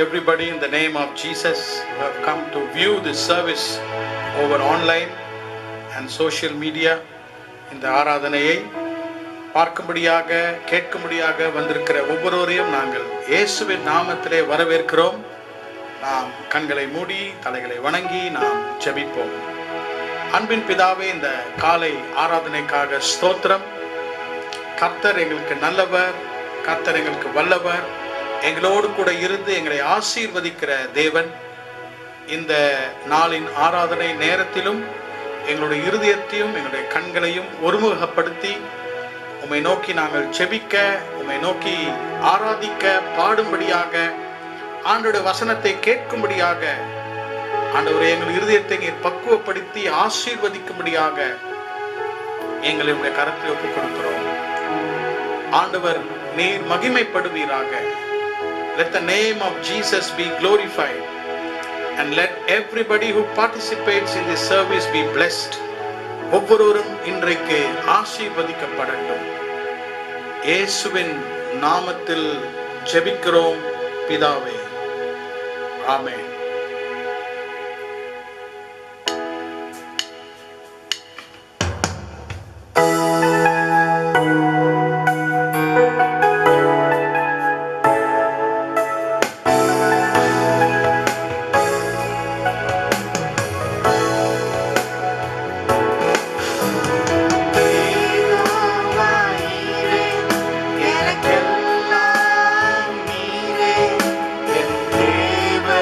everybody in the name of Jesus who have come to view this service over online and social media. இந்த ஆராதனையை பார்க்கும்படியாக கேட்கும்படியாக வந்திருக்கிற ஒவ்வொருவரையும் நாங்கள் இயேசுவின் நாமத்திலே வரவேற்கிறோம். நாம் கண்களை மூடி தலைகளை வணங்கி நாம் ஜெபிப்போம். அன்பின் பிதாவே, இந்த காலை ஆராதனைக்காக ஸ்தோத்திரம். கர்த்தர் எங்களுக்கு நல்லவர், கர்த்தர் எங்களுக்கு வல்லவர், எங்களோடு கூட இருந்து எங்களை ஆசீர்வதிக்கிற தேவன். இந்த நாளின் ஆராதனை நேரத்திலும் எங்களுடைய இருதயத்தையும் எங்களுடைய கண்களையும் ஒருமுகப்படுத்தி உம்மை நோக்கி நாங்கள் செபிக்க, உம்மை நோக்கி ஆராதிக்க, பாடும்படியாக, ஆண்டவருடைய வசனத்தை கேட்கும்படியாக, ஆண்டவரே எங்கள் இருதயத்தை நீர் பக்குவப்படுத்தி ஆசீர்வதிக்கும்படியாக எங்களை உடைய கரத்தில் ஒப்புக் கொடுக்கிறோம். ஆண்டவர் நீர் மகிமைப்படுவீராக. Let the name of Jesus be glorified and let everybody who participates in this service be blessed. ஒவ்வொருவரும் இன்றைக்கு ஆசீர்வதிக்கப்படட்டும். இயேசுவின் நாமத்தில் ஜெபிக்கிறோம் பிதாவே, ஆமென். எனக்கெல்லாம் நீரே, என் தேவை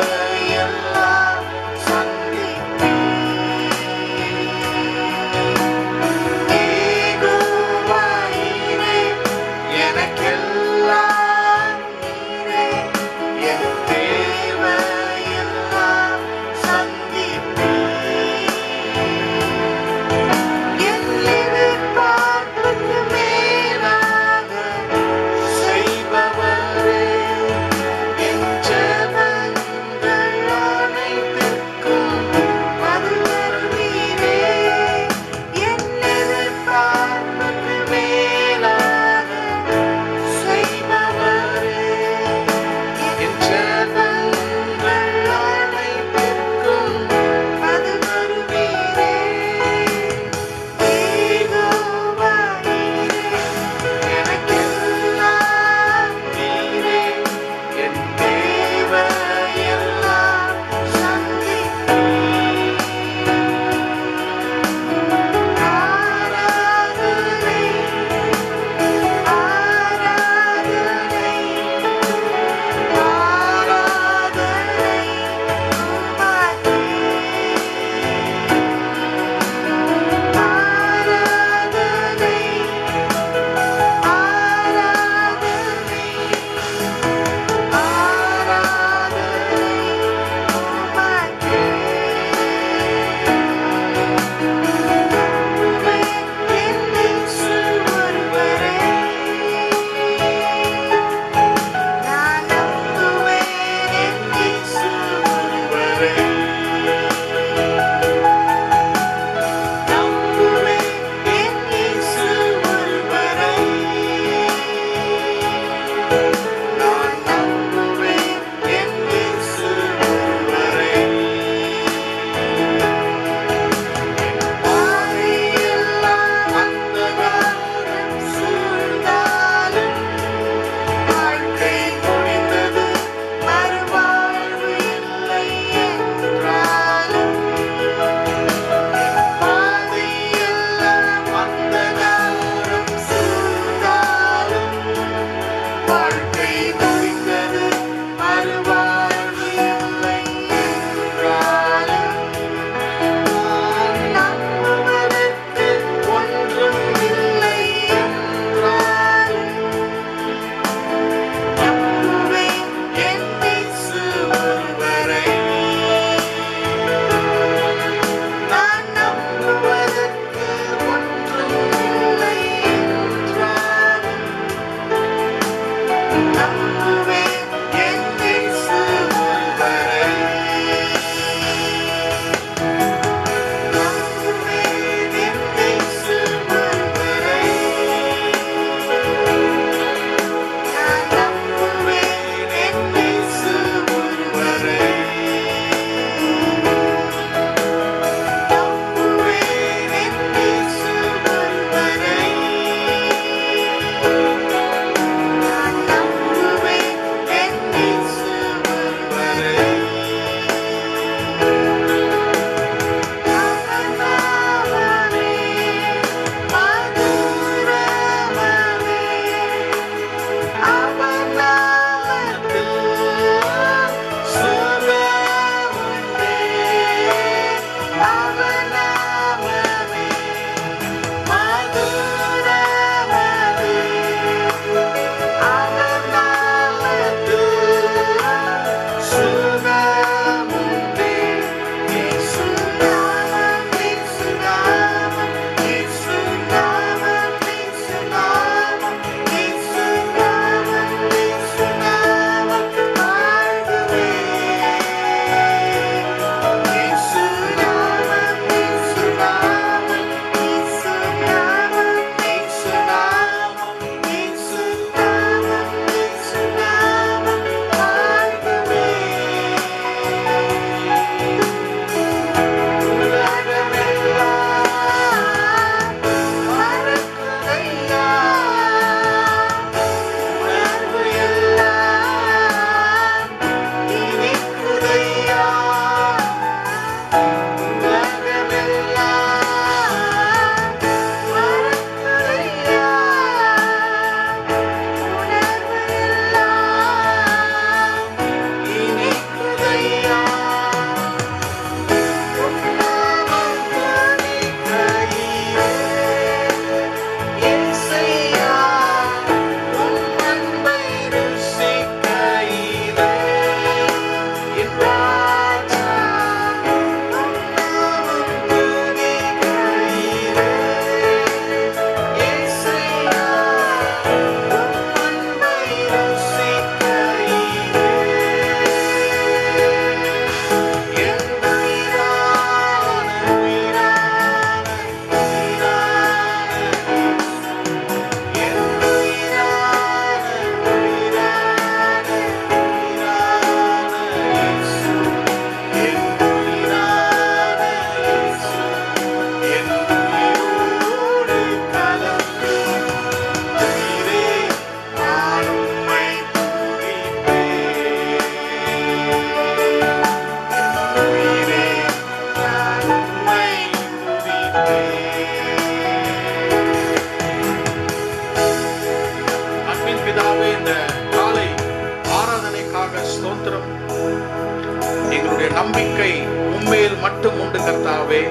கர்த்தாவே,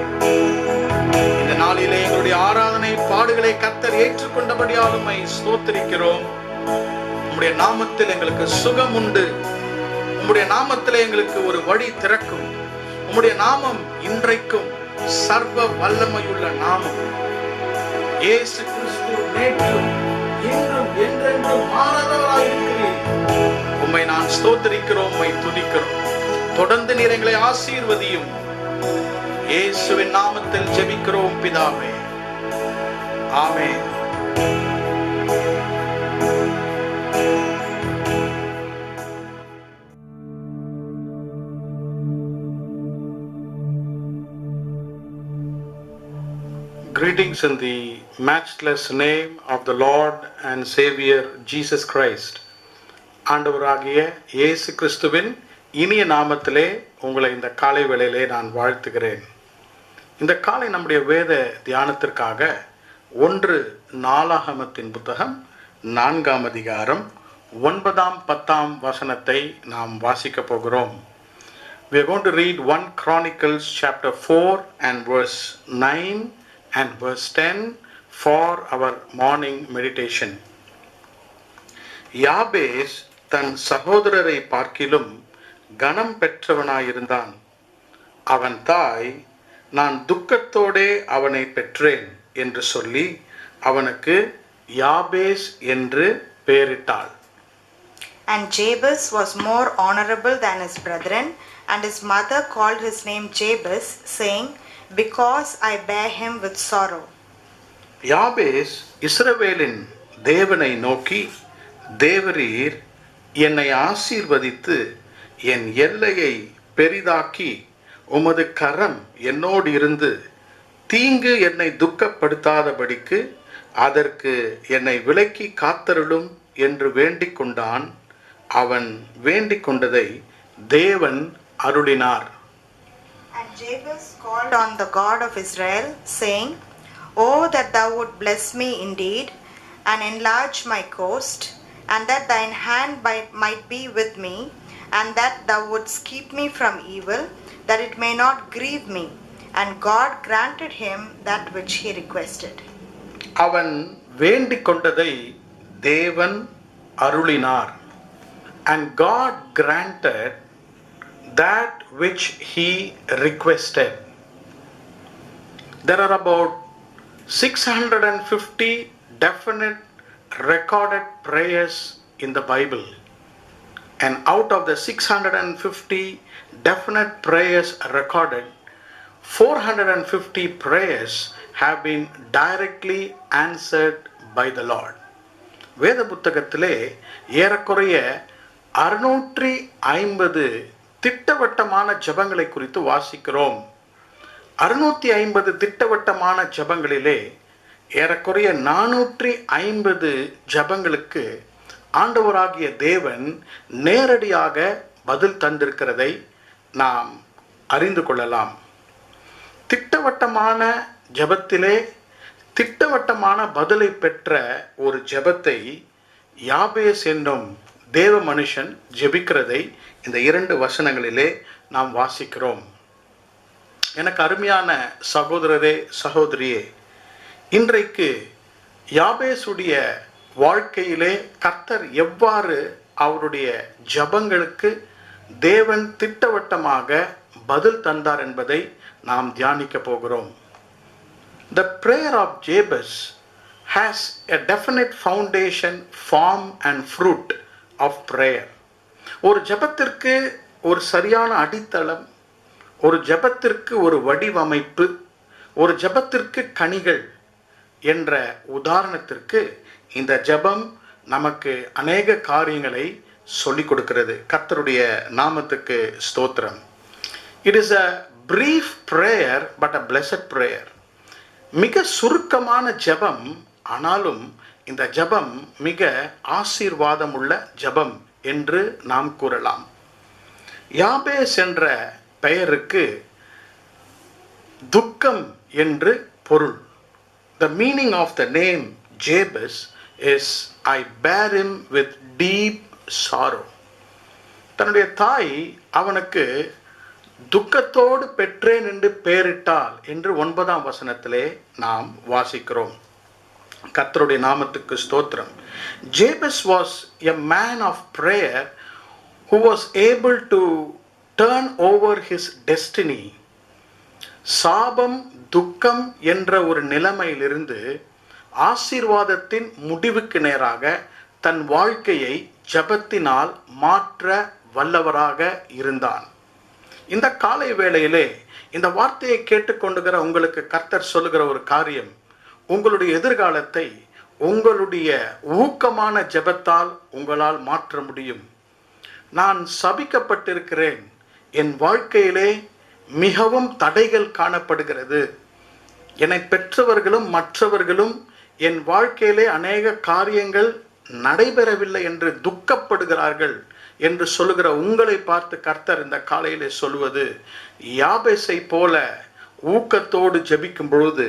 இந்த நாளிலே எங்களுடைய ஆராதனை பாடுகளை கர்த்தர் ஏற்றுக்கொண்டபடியால் உம்மை ஸ்தோத்திரிக்கிறோம். உம்முடைய நாமத்தில் எங்களுக்கு சுகம் உண்டு. உம்முடைய நாமத்தில் எங்களுக்கு ஒரு வழி திறக்கும். உம்முடைய நாமம் இன்றைக்கும் சர்வ வல்லமையுள்ள நாமம். இயேசு கிறிஸ்து நேற்றும் இன்றும் என்றென்றும் மாறாதவராய் இருக்கிறீர். உம்மை நான் ஸ்தோத்திரிக்கிறோம், உம்மை துதிக்கிறோம். தொடர்ந்து நீர் எங்களை ஆசீர்வதியும். இயேசுவின் நாமத்தில் ஜெபிக்கிறோம் பிதாவே, ஆமென். Greetings in the matchless name of the Lord and Savior Jesus Christ. ஆண்டவராகிய இயேசு கிறிஸ்துவின் இனிய நாமத்திலே உங்களை இந்த காலை வேளையிலே நான் வாழ்த்துகிறேன். இந்த காலை நம்முடைய வேத தியானத்திற்காக 1 நாளாகமத்தின் புத்தகம் 4ஆம் அதிகாரம் 9, 10 வசனத்தை நாம் வாசிக்க போகிறோம். We are going to read 1 Chronicles chapter 4 and verse 9 and verse 10 for our morning meditation. யாபேஸ் தன் சகோதரரை பார்க்கிலும் கனம் பெற்றவனாயிருந்தான். அவன் தாய், நான் துக்கத்தோடே அவனை பெற்றேன் என்று சொல்லி அவனுக்கு யாபேஸ் என்று பெயரிட்டாள். And Jabez was more honorable than his brethren, and his mother called his name Jabez, saying, because I bear him with sorrow. யாபேஸ் இஸ்ரவேலின் தேவனை நோக்கி, தேவரீர் என்னை ஆசீர்வதித்து என் எல்லையை பெரிதாக்கி உமது கரம் என்னோடு இருந்து தீங்கு என்னை துக்கப்படுத்தாதபடிக்கு அதற்கு என்னை விலக்கி காத்தருளும் என்று வேண்டிக் கொண்டான். அவன் வேண்டிக் கொண்டதை தேவன் அருளினார். And Jabez called on the God of Israel, saying, Oh, that thou would bless me indeed, and enlarge my coast, and that thine hand might be with me, and that thou wouldst keep me from evil, that it may not grieve me. And God granted him that which he requested. அவன் வேண்டிக் கொண்டதை தேவன் அருளினார். And God granted that which he requested. There are about 650 definite recorded prayers in the Bible. And out of the 650 definite prayers recorded, 450 prayers have been directly answered by the Lord. வேத புத்தகத்திலே ஏறக்குறைய 650 திட்டவட்டமான ஜெபங்களை குறித்து வாசிக்கிறோம். 650 திட்டவட்டமான ஜெபங்களிலே ஏறக்குறைய 450 ஜெபங்களுக்கு ஆண்டவராகிய தேவன் நேரடியாக பதில் தந்திருக்கிறதை நாம் அறிந்து கொள்ளலாம். திட்டவட்டமான ஜெபத்திலே திட்டவட்டமான பதிலை பெற்ற ஒரு ஜெபத்தை யாபேஸ் என்னும் தேவ மனுஷன் ஜெபிக்கிறதை இந்த 2 வசனங்களிலே நாம் வாசிக்கிறோம். எனக்கு அருமையான சகோதரரே, சகோதரியே, இன்றைக்கு யாபேசுடைய வாழ்க்கையிலே கர்த்தர் எவ்வாறு அவருடைய ஜெபங்களுக்கு தேவன் திட்டவட்டமாக பதில் தந்தார் என்பதை நாம் தியானிக்க போகிறோம். The prayer of Jabez has a definite foundation, form and fruit of prayer. ஒரு ஜெபத்திற்கு ஒரு சரியான அடித்தளம், ஒரு ஜெபத்திற்கு ஒரு வடிவமைப்பு, ஒரு ஜெபத்திற்கு கனிகள் என்ற உதாரணத்திற்கு இந்த ஜெபம் நமக்கு அநேக காரியங்களை சொல்லிக் கொடுக்கிறது. கர்த்தருடைய நாமத்துக்கு ஸ்தோத்திரம். It is a brief prayer but a blessed prayer. மிக சுருக்கமான ஜெபம், ஆனாலும் இந்த ஜெபம் மிக ஆசீர்வாதம் உள்ள ஜெபம் என்று நாம் கூறலாம். யாபேஸ் என்ற பெயருக்கு துக்கம் என்று பொருள். The meaning of the name Jabez is I bear him with deep sorrow. தன்னுடைய தாய் அவனுக்கு துக்கத்தோடு பெற்றேன் என்று பெயரிட்டாள் என்று 9ஆம் வசனத்திலே நாம் வாசிக்கிறோம். கர்த்தருடைய நாமத்துக்கு ஸ்தோத்திரம். Jebus was a man of prayer who was able to turn over his destiny. சாபம் துக்கம் என்ற ஒரு நிலைமையிலிருந்து ஆசீர்வாதத்தின் முடிவுக்கு நேராக தன் வாழ்க்கையை ஜெபத்தினால் மாற்ற வல்லவராக இருந்தான். இந்த காலை வேளையிலே இந்த வார்த்தையை கேட்டுக்கொண்டுகிற உங்களுக்கு கர்த்தர் சொல்லுகிற ஒரு காரியம், உங்களுடைய எதிர்காலத்தை உங்களுடைய ஊக்கமான ஜெபத்தால் உங்களால் மாற்ற முடியும். நான் சபிக்கப்பட்டிருக்கிறேன், என் வாழ்க்கையிலே மிகவும் தடைகள் காணப்படுகிறது, என்னை பெற்றவர்களும் மற்றவர்களும் என் வாழ்க்கையிலே அநேக காரியங்கள் நடைபெறவில்லை என்று துக்கப்படுகிறார்கள் என்று சொல்லுகிற உங்களை பார்த்து கர்த்தர் இந்த காலையிலே சொல்வது, யாபேசை போல ஊக்கத்தோடு ஜெபிக்கும் பொழுது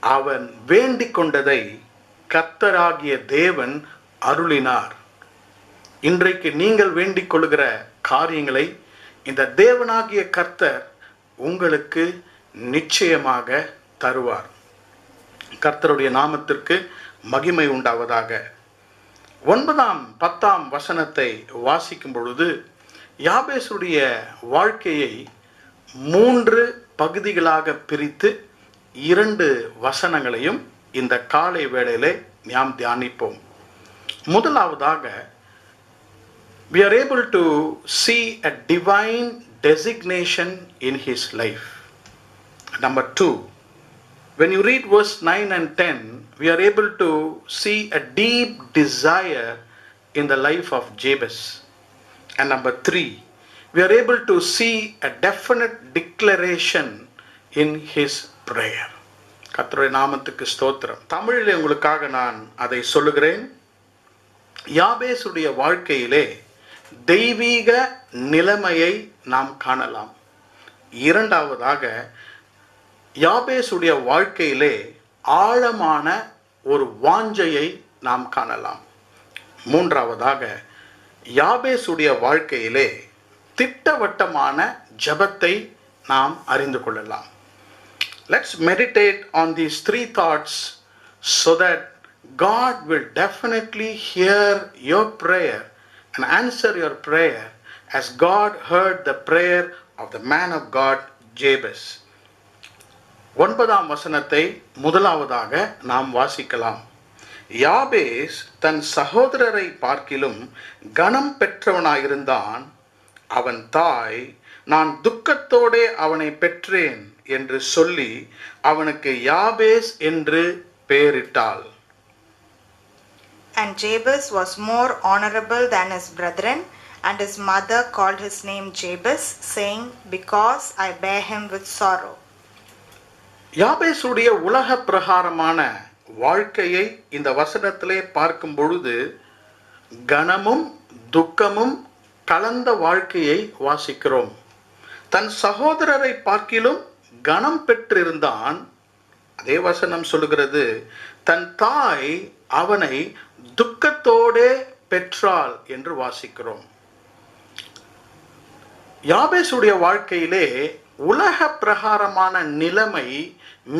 அவன் வேண்டிக் கொண்டதை கர்த்தராகிய தேவன் அருளினார். இன்றைக்கு நீங்கள் வேண்டிக் கொள்ளுகிற காரியங்களை இந்த தேவனாகிய கர்த்தர் உங்களுக்கு நிச்சயமாக தருவார். கர்த்தருடைய நாமத்திற்கு மகிமை உண்டாவதாக. 9ஆம் 10ஆம் வசனத்தை வாசிக்கும் பொழுது யாபேசுடைய வாழ்க்கையை 3 பகுதிகளாக பிரித்து 2 வசனங்களையும் இந்த காலை வேளையிலே நாம் தியானிப்போம். முதலாவதாக, we are able to see a divine designation in his life. Number 2, when you read verse 9 and 10, we are able to see a deep desire in the life of Jabez. And number 3, we are able to see a definite declaration in his prayer. கர்த்தருடைய நாமத்துக்கு ஸ்தோத்திரம். தமிழிலே உங்களுக்காக நான் அதை சொல்லுகிறேன். யாபேசுடைய வாழ்க்கையிலே தெய்வீக நிலைமையை நாம் காணலாம். இரண்டாவதாக, யாபேசுடைய வாழ்க்கையிலே ஆழமான ஒரு வாஞ்சையை நாம் காணலாம். மூன்றாவதாக, யாபேசுடைய வாழ்க்கையிலே திட்டவட்டமான ஜெபத்தை நாம் அறிந்து கொள்ளலாம். Let's meditate on these 3 thoughts so that God will definitely hear your prayer and answer your prayer as God heard the prayer of the man of God Jabez. 9ஆம் வசனத்தை முதலாவதாக நாம் வாசிக்கலாம். யாபேஸ் தன் சகோதரரை பார்க்கிலும் கனம் பெற்றவனாயிருந்தான். அவன் தாய், நான் துக்கத்தோடே அவனை பெற்றேன் என்று சொல்லி அவனுக்கு யாபேஸ் என்று பெயரிட்டாள். And Jabez was more honorable than his brethren, and his mother called his name Jabez, saying, because I bear him with sorrow. யாபேசுடைய உலக பிரகாரமான வாழ்க்கையை இந்த வசனத்திலே பார்க்கும் பொழுது கனமும் துக்கமும் கலந்த வாழ்க்கையை வாசிக்கிறோம். தன் சகோதரரை பார்க்கிலும் கனம் பெற்றிருந்தான். அதே வசனம் சொல்லுகிறது, தன் தாய் அவனை துக்கத்தோடே பெற்றாள் என்று வாசிக்கிறோம். யாபேசுடைய வாழ்க்கையிலே உலக பிரகாரமான நிலைமை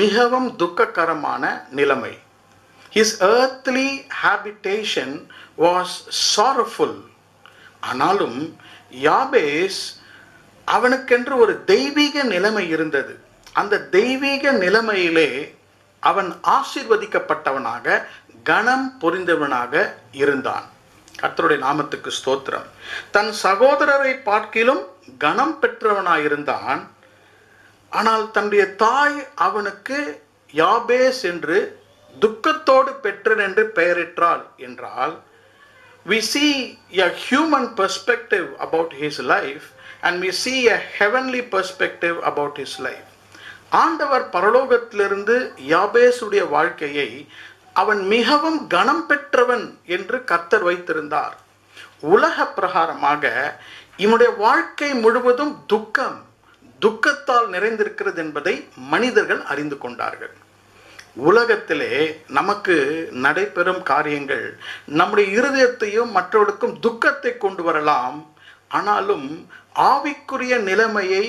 மிகவும் துக்ககரமான நிலைமை. His earthly habitation was sorrowful. ஆனாலும் யாபேஸ் அவனுக்கென்று ஒரு தெய்வீக நிலைமை இருந்தது. அந்த தெய்வீக நிலைமையிலே அவன் ஆசீர்வதிக்கப்பட்டவனாக கனம் பொரிந்தவனாக இருந்தான். கர்த்தருடைய நாமத்துக்கு ஸ்தோத்திரம். தன் சகோதரரை பார்க்கிலும் கனம் பெற்றவனாயிருந்தான். ஆனால் தன்னுடைய தாய் அவனுக்கு யாபேஸ் என்று துக்கத்தோடு பெற்றன் என்று பெயரிட்டாள் என்றால், we see a human perspective about his life and we see a heavenly perspective about his life. ஆண்டவர் பரலோகத்திலிருந்து யாபேசுடைய வாழ்க்கையை அவன் மிகவும் கனம் பெற்றவன் என்று கர்த்தர் வைத்திருந்தார். உலக பிரகாரமாக இவனுடைய வாழ்க்கை முழுவதும் துக்கத்தால் நிறைந்திருக்கிறது என்பதை மனிதர்கள் அறிந்து கொண்டார்கள். உலகத்திலே நமக்கு நடைபெறும் காரியங்கள் நம்முடைய இருதயத்தையும் மற்றவர்களுக்கும் துக்கத்தை கொண்டு வரலாம். ஆனாலும் ஆவிக்குரிய நிலைமையை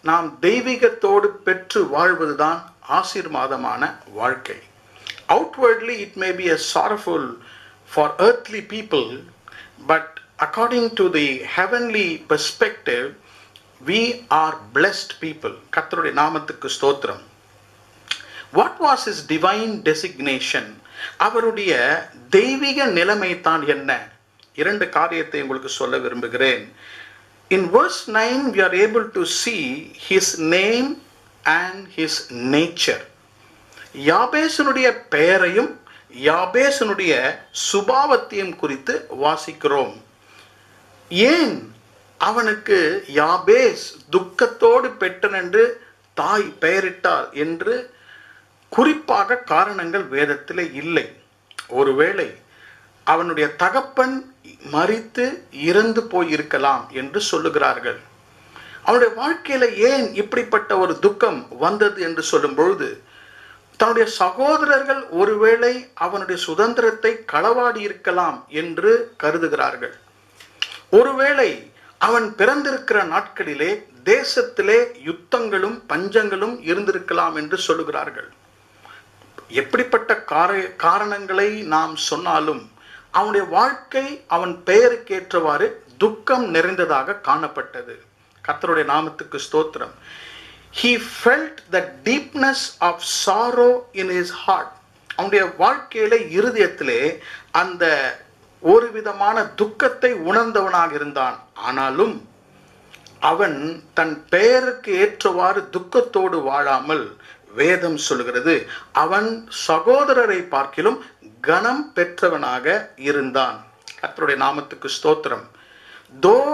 நாம் தெய்வீகத்தோடு பெற்று வாழ்வதுதான் ஆசீர்வாதமான வாழ்க்கை. Outwardly it may be a sorrowful for earthly people, but according to the heavenly perspective we are blessed people. கர்த்தருடைய நாமத்துக்கு ஸ்தோத்திரம். What was his divine designation? அவருடைய தெய்வீக நிலைமை தான் என்ன? இரண்டு காரியத்தை உங்களுக்கு சொல்ல விரும்புகிறேன். In verse 9 we are able to see his name and his nature. யாபேசனுடைய பெயரையும் யாபேசனுடைய சுபாவத்தையும் குறித்து வாசிக்கிறோம். ஏன் அவனுக்கு யாபேஸ் துக்கத்தோடு பெற்றன் என்று தாய் பெயரிட்டார் என்று குறிப்பாக காரணங்கள் வேதத்தில் இல்லை. ஒருவேளை அவனுடைய தகப்பன் மரித்து இறந்து போயிருக்கலாம் என்று சொல்லுகிறார்கள். அவனுடைய வாழ்க்கையில ஏன் இப்படிப்பட்ட ஒரு துக்கம் வந்தது என்று சொல்லும் பொழுது, தன்னுடைய சகோதரர்கள் ஒருவேளை அவனுடைய சுதந்திரத்தை களவாடி இருக்கலாம் என்று கருதுகிறார்கள். ஒருவேளை அவன் பிறந்திருக்கிற நாட்களிலே தேசத்திலே யுத்தங்களும் பஞ்சங்களும் இருந்திருக்கலாம் என்று சொல்லுகிறார்கள். எப்படிப்பட்ட காரணங்களை நாம் சொன்னாலும் அவனுடைய வாழ்க்கை அவன் பெயருக்கேற்றவாறு துக்கம் நிறைந்ததாக காணப்பட்டது. கர்த்தருடைய நாமத்துக்கு ஸ்தோத்திரம். He felt the deepness of sorrow in his heart. அவனுடைய வாழ்க்கையில இருதயத்திலே அந்த ஒரு விதமான துக்கத்தை உணர்ந்தவனாக இருந்தான். ஆனாலும் அவன் தன் பெயருக்கு ஏற்றவாறு துக்கத்தோடு வாழாமல் வேதம் சொல்கிறது அவன் சகோதரரை பார்க்கிலும் கனம் பெற்றவனாக இருந்தான். கர்த்தருடைய நாமத்துக்கு ஸ்தோத்திரம். Though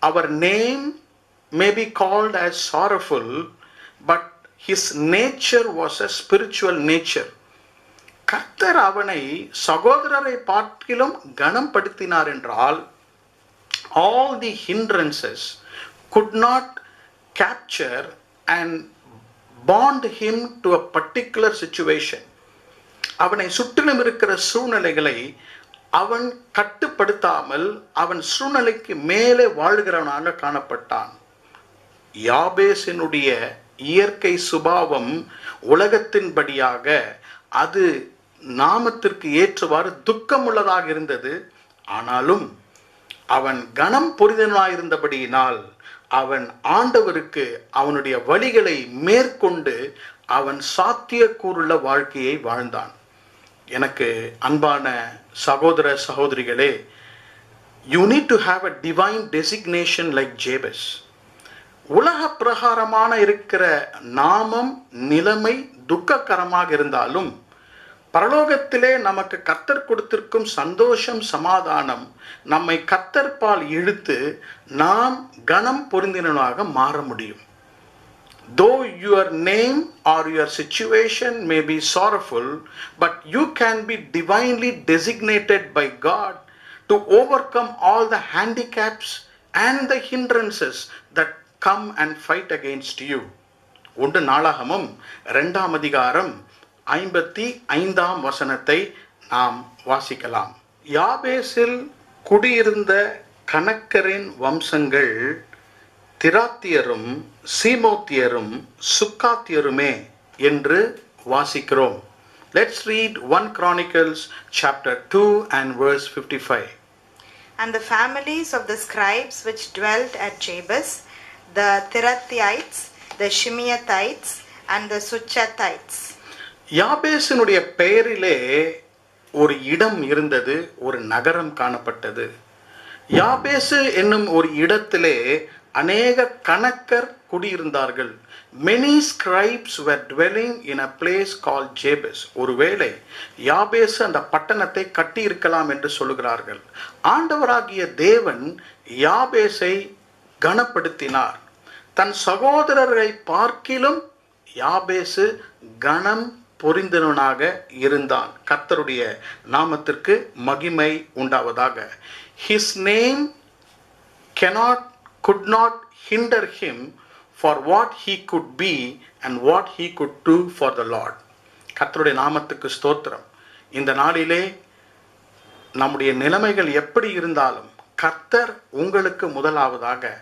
our name may be called as sorrowful, but his nature was a spiritual nature. கர்த்தர் அவனை சகோதரரை பார்க்கிலும் கனம் படுத்தினார் என்றால் all the hindrances could not capture and bond him to a particular situation. அவனை சுற்றிலும் இருக்கிற சூழ்நிலைகளை அவன் கட்டுப்படுத்தாமல் அவன் சூழ்நிலைக்கு மேலே வாழ்கிறவனாக காணப்பட்டான். யாபேசினுடைய இயற்கை சுபாவம் உலகத்தின்படியாக அது நாமத்திற்கு ஏற்றவாறு துக்கமுள்ளதாக இருந்தது. ஆனாலும் அவன் கனம் பொருந்தினாயிருந்தபடியினால் அவன் ஆண்டவருக்கு அவனுடைய வழிகளை மேற்கொண்டு அவன் சாத்தியக்கூறுள்ள வாழ்க்கையை வாழ்ந்தான். எனக்கு அன்பான சகோதர சகோதரிகளே, you need to have a divine designation like Jabez. உலக பிரகாரமான இருக்கிற நாமம் நிலைமை துக்ககரமாக இருந்தாலும் பரலோகத்திலே நமக்கு கர்த்தர் கொடுத்திருக்கும் சந்தோஷம் சமாதானம் நம்மை கர்த்தர்பால் இழுத்து நாம் கனம் பொருந்தினனாக மாற முடியும். Though your name or your situation may be sorrowful, but you can be divinely designated by God to overcome all the handicaps and the hindrances that come and fight against you. 1 நாளாகமம் 2ஆம் அதிகாரம் 55ஆம் வசனத்தை நாம் வாசிக்கலாம். யாபேசில் குடியிருந்த கணக்கரின் வம்சங்கள் திராத்தியரும் சீமோத்தியரும் சுக்காத்தியருமே என்று வாசிக்கிறோம். Let's read 1 Chronicles chapter 2 and verse 55. And the families of the scribes which dwelt at Jabez, the Tirathites, the Shimeathites, and the Suchathites. யாபேசினுடைய பெயரிலே ஒரு இடம் இருந்தது, ஒரு நகரம் காணப்பட்டது. யாபேசு என்னும் ஒரு இடத்திலே அநேக கணக்கர் குடியிருந்தார்கள். Many scribes were dwelling in a place called Jabez. ஒருவேளை யாபேசு அந்த பட்டணத்தை கட்டி இருக்கலாம் என்று சொல்லுகிறார்கள். ஆண்டவராகிய தேவன் யாபேசை கனப்படுத்தினார். தன் சகோதரரை பார்க்கிலும் யாபேசு கனம் பொரிந்தவனாக இருந்தான். கர்த்தருடைய நாமத்திற்கு மகிமை உண்டாவதாக. His name could not hinder him for what he could be and what he could do for the Lord. கர்த்தருடைய நாமத்துக்கு ஸ்தோத்திரம். இந்த நாளிலே நம்முடைய நிலைமைகள் எப்படி இருந்தாலும் கர்த்தர் உங்களுக்கு முதலாவதாக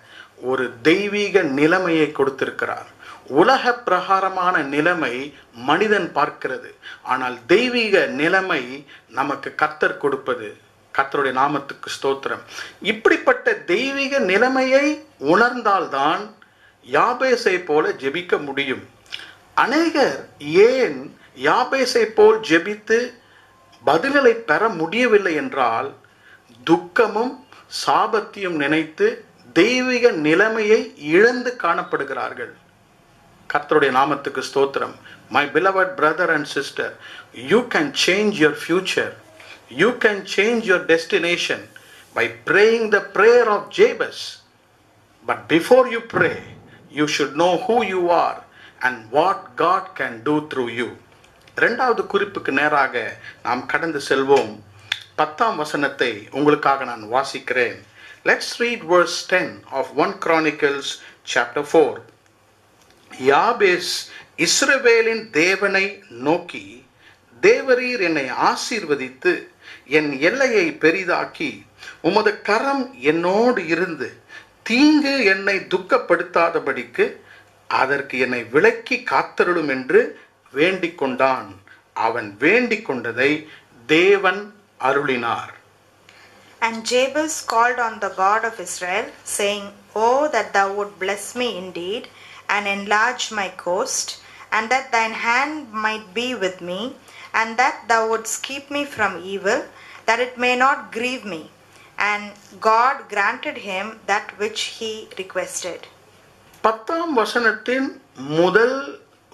ஒரு தெய்வீக நிலைமையை கொடுத்திருக்கிறார். உலக பிரகாரமான நிலைமை மனிதன் பார்க்கிறது, ஆனால் தெய்வீக நிலைமை நமக்கு கர்த்தர் கொடுப்பது. கர்த்தருடைய நாமத்துக்கு ஸ்தோத்திரம். இப்படிப்பட்ட தெய்வீக நிலைமையை உணர்ந்தால்தான் யாபேசை போல ஜெபிக்க முடியும். அநேகர் ஏன் யாபேசை போல் ஜெபித்து பதில்களை பெற முடியவில்லை என்றால், துக்கமும் சாபத்தையும் நினைத்து தெய்வீக நிலைமையை இழந்து காணப்படுகிறார்கள். கர்த்தருடைய நாமத்துக்கு ஸ்தோத்திரம். My beloved brother and sister, you can change your future. You can change your destination by praying the prayer of Jabez. But before you pray, you should know who you are and what God can do through you. இரண்டாவது குறிப்புக்கு நேராக நாம் கடந்து செல்வோம். 10ஆம் வசனத்தை உங்களுக்காக நான் வாசிக்கிறேன். Let's read verse 10 of 1 Chronicles chapter 4. யாபேஸ் இஸ்ரவேலின் தேவனை நோக்கி, தேவரீர் என்னை ஆசீர்வதித்து என் எல்லையை பெரிதாக்கி உமது கரம் என்னோடு இருந்து தீங்கு என்னை துக்கப்படுத்தாதபடிக்கு அதற்கு என்னை விலக்கி காத்தருளும் என்று வேண்டிக் கொண்டான். அவன் வேண்டிக் கொண்டதை தேவன் அருளினார். And Jabez called on the God of Israel, saying, Oh, that thou would bless me indeed, and enlarge my coast, and that thine hand might be with me, and that thou wouldst keep me from evil, that it may not grieve me. And God granted him that which he requested. 10ஆம் வசனத்தின் முதல்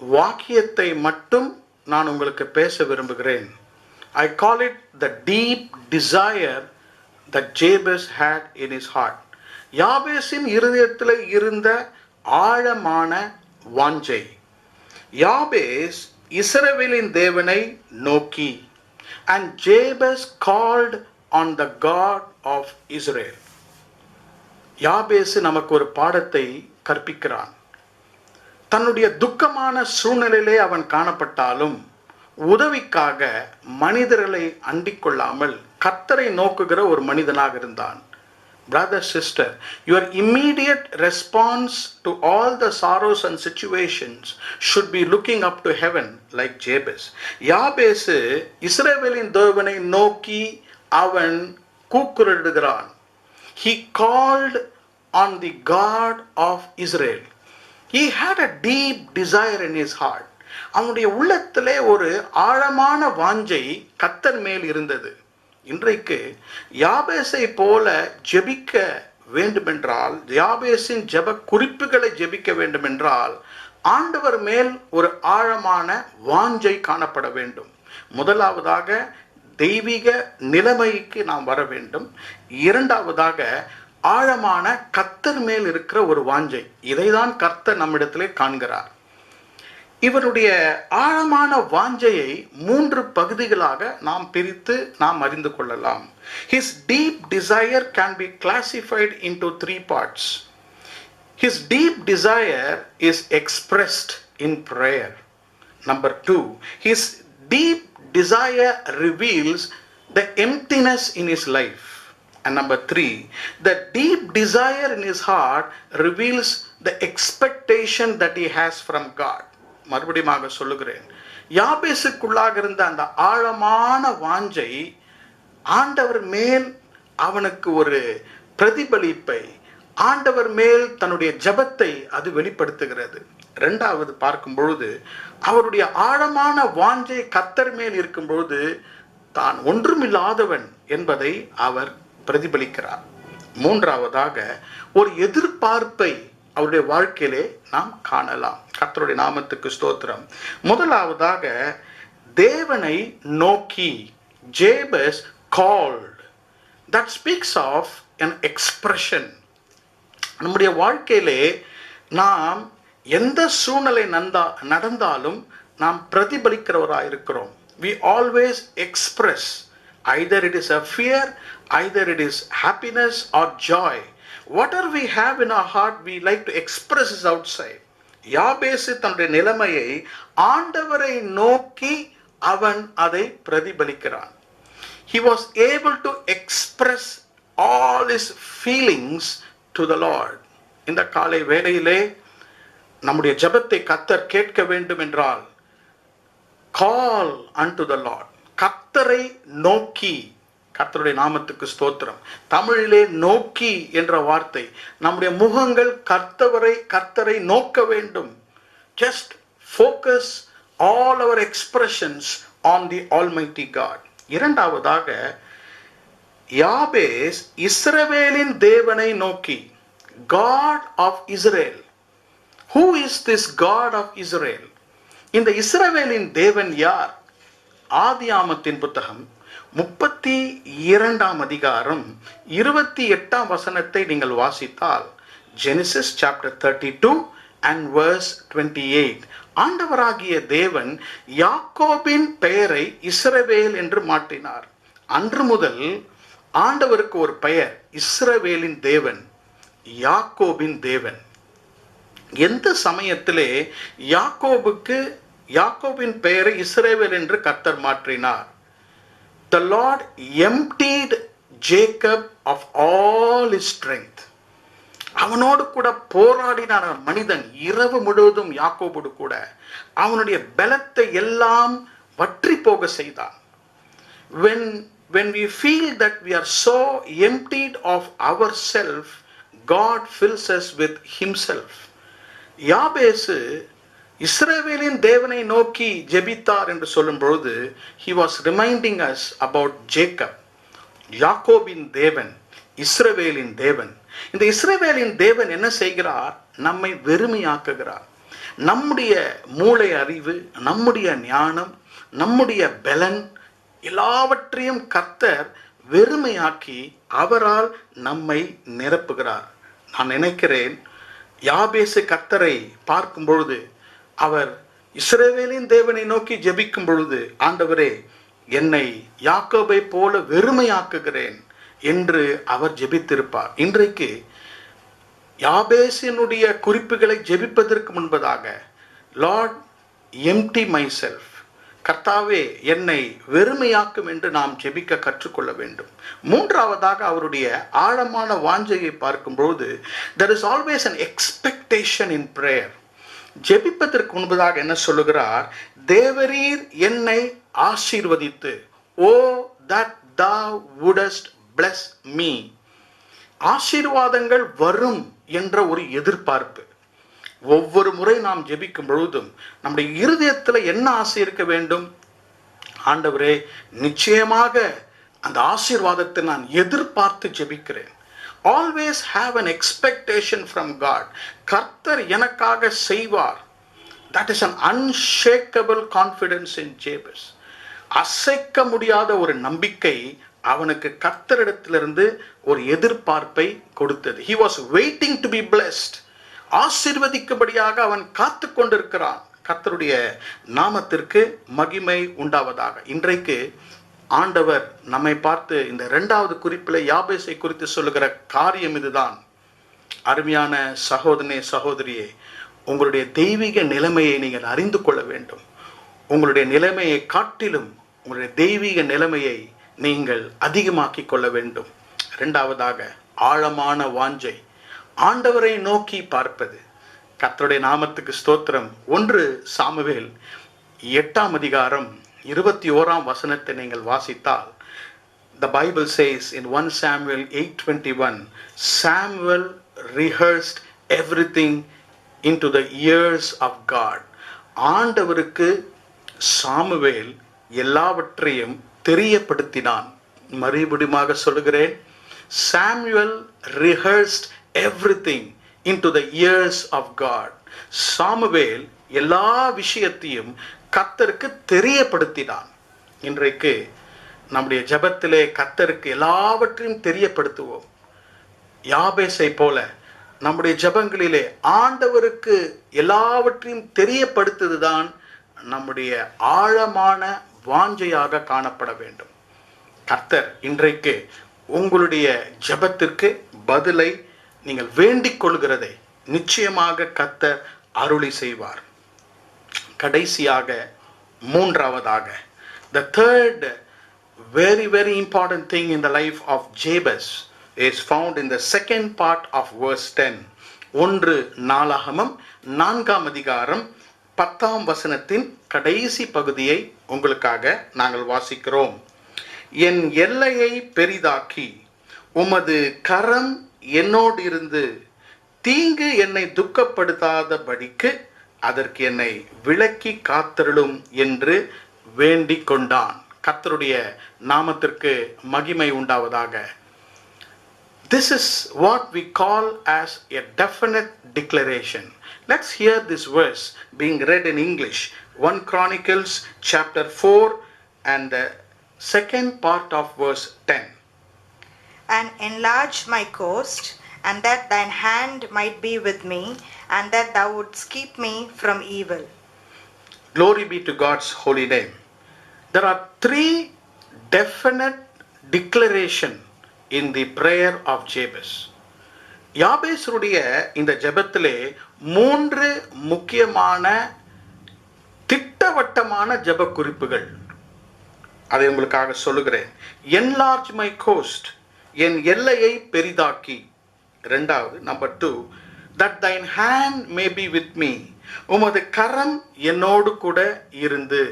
வாக்கியத்தை மட்டும் நான் உங்களுக்கு பேச விரும்புகிறேன். I call it the deep desire that Jabez had in his heart. யாபேசின் இருதயத்தில் இருந்த ஆழமான வாஞ்சை. யாபேஸ் இஸ்ரவேலின் தேவனை நோக்கி, and Jabez called on the God of Israel. யாபேஸ் நமக்கு ஒரு பாடத்தை கற்பிக்கிறான். தன்னுடைய துக்கமான சூழ்நிலையிலே அவன் காணப்பட்டாலும் உதவிக்காக மனிதர்களை அண்டிக் கொள்ளாமல் கர்த்தரை நோக்குகிற ஒரு மனிதனாக இருந்தான். Brother, sister, your immediate response to all the sorrows and situations should be looking up to heaven like Jabez. யாபேசு இஸ்ரவேலின் தேவனை நோக்கி அவன் கூக்குரலிடுகிறான். He called on the God of Israel. He had a deep desire in his heart. அவனுடைய உள்ளத்திலே ஒரு ஆழமான வாஞ்சை கர்த்தர் மேல் இருந்தது. இன்றைக்கு யாபேசை போல ஜெபிக்க வேண்டுமென்றால், யாபேசின் ஜெப குறிப்புகளை ஜெபிக்க வேண்டுமென்றால் ஆண்டவர் மேல் ஒரு ஆழமான வாஞ்சை காணப்பட வேண்டும். முதலாவதாக தெய்வீக நிலைமைக்கு நாம் வர வேண்டும். இரண்டாவதாக ஆழமான கர்த்தர் மேல் இருக்கிற ஒரு வாஞ்சை. இதைதான் கர்த்தர் நம்மிடத்திலே காண்கிறார். இவருடைய ஆழமான வாஞ்சையை 3 பகுதிகளாக நாம் பிரித்து நாம் அறிந்து கொள்ளலாம். His deep desire can be classified into 3 parts. His deep desire is expressed in prayer. Number 2, his deep desire reveals the emptiness in his life. And number 3, the deep desire in his heart reveals the expectation that he has from God. மறுபடியும் சொல்லுகிறேன், யாபேசுக்குள்ளாக இருந்த அந்த ஆழமான வாஞ்சை ஆண்டவர் மேல் அவனுக்கு ஒரு பிரதிபலிப்பை, ஆண்டவர் மேல் தன்னுடைய ஜெபத்தை அது வெளிப்படுத்துகிறது. இரண்டாவது பார்க்கும் பொழுது அவருடைய ஆழமான வாஞ்சை கர்த்தர் மேல் இருக்கும் பொழுது தான் ஒன்றுமில்லாதவன் என்பதை அவர் பிரதிபலிக்கிறார். மூன்றாவதாக ஒரு எதிர்பார்ப்பை அவருடைய வாழ்க்கையிலே நாம் காணலாம். கர்த்தருடைய நாமத்துக்கு ஸ்தோத்திரம். முதலாவதாக தேவனை நோக்கி, Jabez called. That speaks of an expression. நம்முடைய வாழ்க்கையிலே நாம் எந்த சூழ்நிலை நடந்தாலும் நாம் பிரதிபலிக்கிறவராக இருக்கிறோம். We always express, either it is a fear, either it is happiness or joy. Whatever we have in our heart, we like to express it outside. யாபேசு தன்னுடைய நிலைமையை ஆண்டவரை நோக்கி அவன் அதை பிரதிபலிக்கிறான். He was able to express all his feelings to the Lord. இந்த காலை வேளையிலே நம்முடைய ஜெபத்தை கர்த்தர் கேட்க வேண்டும் என்றால் call unto the Lord. கர்த்தரை நோக்கி, கர்த்தருடைய நாமத்துக்கு ஸ்தோத்திரம். தமிழிலே நோக்கி என்ற வார்த்தை, நம்முடைய முகங்கள் கர்த்தரை நோக்க வேண்டும். Just focus all our expressions on the Almighty God. இரண்டாவதாக யாபேஸ் இஸ்ரவேலின் தேவனை நோக்கி, God of Israel. Who is this God of Israel? இந்த இஸ்ரவேலின் தேவன் யார்? ஆதியாமத்தின் புத்தகம் 32 அதிகாரம் 28 வசனத்தை நீங்கள் வாசித்தால், Genesis chapter 32 and verse 28, ஆண்டவராகிய தேவன் யாக்கோபின் பெயரை இஸ்ரவேல் என்று மாற்றினார். அன்று முதல் ஆண்டவருக்கு ஒரு பெயர், இஸ்ரவேலின் தேவன், யாக்கோபின் தேவன். எந்த சமயத்திலே யாக்கோபின் பெயரை இஸ்ரவேல் என்று கர்த்தர் மாற்றினார்? The Lord emptied Jacob of all his strength. அவனோடு கூட போராடின மனிதன் இரவு முழுவதும் யாக்கோபோடு கூட அவனுடைய பலத்தை எல்லாம் வற்றி போக செய்தான். When we feel that we are so emptied of ourselves, God fills us with himself. யாபேசு இஸ்ரவேலின் தேவனை நோக்கி ஜெபித்தார் என்று சொல்லும் பொழுது, he was reminding us about Jacob. யாக்கோபின் தேவன், இஸ்ரவேலின் தேவன். இந்த இஸ்ரவேலின் தேவன் என்ன செய்கிறார்? நம்மை வெறுமையாக்குகிறார். நம்முடைய மூளை அறிவு, நம்முடைய ஞானம், நம்முடைய பலன் எல்லாவற்றையும் கர்த்தர் வெறுமையாக்கி அவரால் நம்மை நிரப்புகிறார். நான் நினைக்கிறேன், யாபேசு கர்த்தரை பார்க்கும் பொழுது, அவர் இஸ்ரவேலின் தேவனை நோக்கி ஜெபிக்கும் பொழுது, ஆண்டவரே என்னை யாக்கோபை போல வெறுமையாக்குகிறேன் என்று அவர் ஜெபித்திருப்பார். இன்றைக்கு யாபேசினுடைய குறிப்புகளை ஜெபிப்பதற்கு முன்பதாக, லார்ட் எம்டி மை செல்ஃப், கர்த்தாவே என்னை வெறுமையாக்கும் என்று நாம் ஜெபிக்க கற்றுக்கொள்ள வேண்டும். மூன்றாவதாக அவருடைய ஆழமான வாஞ்சையை பார்க்கும்போது, there is always an expectation in prayer. ஜெபிப்பதற்கு முன்பதாக என்ன சொல்லுகிறார்? தேவரீர் என்னை ஆசீர்வதித்து, ஓ that thou wouldest bless me. ஆசீர்வாதங்கள் வரும் என்ற ஒரு எதிர்பார்ப்பு. ஒவ்வொரு முறை நாம் ஜெபிக்கும் பொழுதும் நம்முடைய இருதயத்தில் என்ன ஆசை இருக்க வேண்டும்? ஆண்டவரே நிச்சயமாக அந்த ஆசீர்வாதத்தை நான் எதிர்பார்த்து ஜெபிக்கிறேன். Always have an expectation from God. கர்த்தர் எனக்காக செய்வார். That is an unshakable confidence in Jabez. அசைக்க முடியாத ஒரு நம்பிக்கை அவனுக்கு கர்த்தரிடத்திலிருந்து ஒரு எதிர்பார்ப்பை கொடுத்தது. He was waiting to be blessed. ஆசீர்வதிக்கும்படியாக அவன் காத்து கொண்டிருக்கிறான். கர்த்தருடைய நாமத்திற்கு மகிமை உண்டாவதாக. இன்றைக்கு ஆண்டவர் நம்மை பார்த்து இந்த 2வது குறிப்பில் யாபேசை குறித்து சொல்லுகிற காரியம் இதுதான். அருமையான சகோதரனே, சகோதரியே, உங்களுடைய தெய்வீக நிலைமையை நீங்கள் அறிந்து கொள்ள வேண்டும். உங்களுடைய நிலைமையை காட்டிலும் உங்களுடைய தெய்வீக நிலைமையை நீங்கள் அதிகமாக்கி கொள்ள வேண்டும். 2வதாக ஆழமான வாஞ்சை, ஆண்டவரை நோக்கி பார்ப்பது. கர்த்தருடைய நாமத்துக்கு ஸ்தோத்திரம். 1 சாமுவேல் 8 அதிகாரம் 21 வசனத்தை நீங்கள் வாசித்தால், the Bible says in 1 Samuel 8:21, Samuel rehearsed everything into the ears of God. ஆண்டவருக்கு சாமுவேல் எல்லாவற்றையும் தெரியப்படுத்தினான். மறுபடியும் சொல்லுகிறேன், Samuel rehearsed everything into the ears of God. Samuel எல்லா விஷயத்தையும் கர்த்தருக்கு தெரியப்படுத்தினான். இன்றைக்கு நம்முடைய ஜெபத்திலே கர்த்தருக்கு எல்லாவற்றையும் தெரியப்படுத்துவோம். யாபேசை போல நம்முடைய ஜெபங்களிலே ஆண்டவருக்கு எல்லாவற்றையும் தெரியப்படுத்துவதுதான் நம்முடைய ஆழமான வாஞ்சையாக காணப்பட வேண்டும். கர்த்தர் இன்றைக்கு உங்களுடைய ஜெபத்திற்கு பதிலை நீங்கள் வேண்டிக் கொள்கிறதை நிச்சயமாக கர்த்தர் அருளி செய்வார். கடைசியாக 3வதாக, the third very important thing in the life of Jabez is found in the second part of verse 10. ஒன்று நாளாகமம் 4ஆம் அதிகாரம் 10ஆம் வசனத்தின் கடைசி பகுதியை உங்களுக்காக நாங்கள் வாசிக்கிறோம். என் எல்லையை பெரிதாக்கி உமது கரம் என்னோடு இருந்து தீங்கு என்னை துக்கப்படுத்தாதபடிக்கு அதற்கு என்னை விலக்கி காத்தருளும் என்று வேண்டிக் கொண்டான். கர்த்தருடைய நாமத்திற்கு மகிமை உண்டாவதாக. This is what we call as a definite declaration. Let's hear this verse being read in English. 1 Chronicles chapter 4 and the second part of verse 10. And enlarge my coast, and that thine hand might be with me, and that thou wouldst keep me from evil. Glory be to God's holy name. There are 3 definite declarations in the prayer of Jabez. யாபேசுடைய இந்த ஜெபத்திலே 3 முக்கியமான திட்டவட்டமான ஜெப குறிப்புகள். அதை உங்களுக்காக சொல்லுகிறேன். enlarge my coast, என் எல்லையை பெரிதாக்கி. இரண்டாவது number 2, that thine hand may be with me, உமது கரம் என்னோடு கூட இருந்து.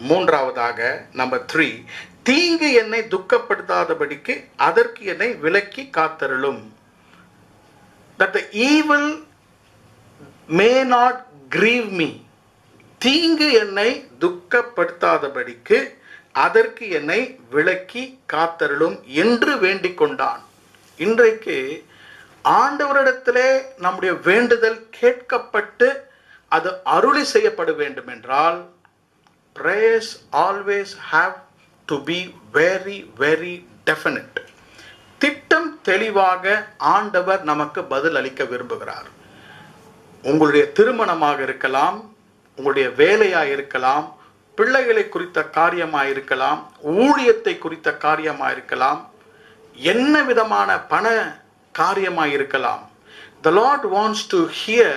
மூன்றாவதாக நம்பர் 3, தீங்கு என்னை துக்கப்படுத்தாதபடிக்கு அதற்கு என்னை விலக்கி காத்தருளும். that the evil may not grieve me, தீங்கு என்னை துக்கப்படுத்தாதபடிக்கு அதற்கு என்னை விலக்கி காத்தருளும் என்று வேண்டிக் கொண்டான். இன்றைக்கு ஆண்டவரிடத்திலே நம்முடைய வேண்டுதல் கேட்கப்பட்டு அது அருளி செய்யப்பட வேண்டும் என்றால் prayers always have to be very very definite. திட்டம் தெளிவாக ஆண்டவர் நமக்கு பதில் அளிக்க விரும்புகிறார். உங்களுடைய திருமணமாக இருக்கலாம், உங்களுடைய வேலையாக இருக்கலாம், பிள்ளைகளை குறித்த காரியமாக இருக்கலாம், ஊழியத்தை குறித்த காரியமாக இருக்கலாம், என்ன விதமான பண காரியமாக இருக்கலாம். The Lord wants to hear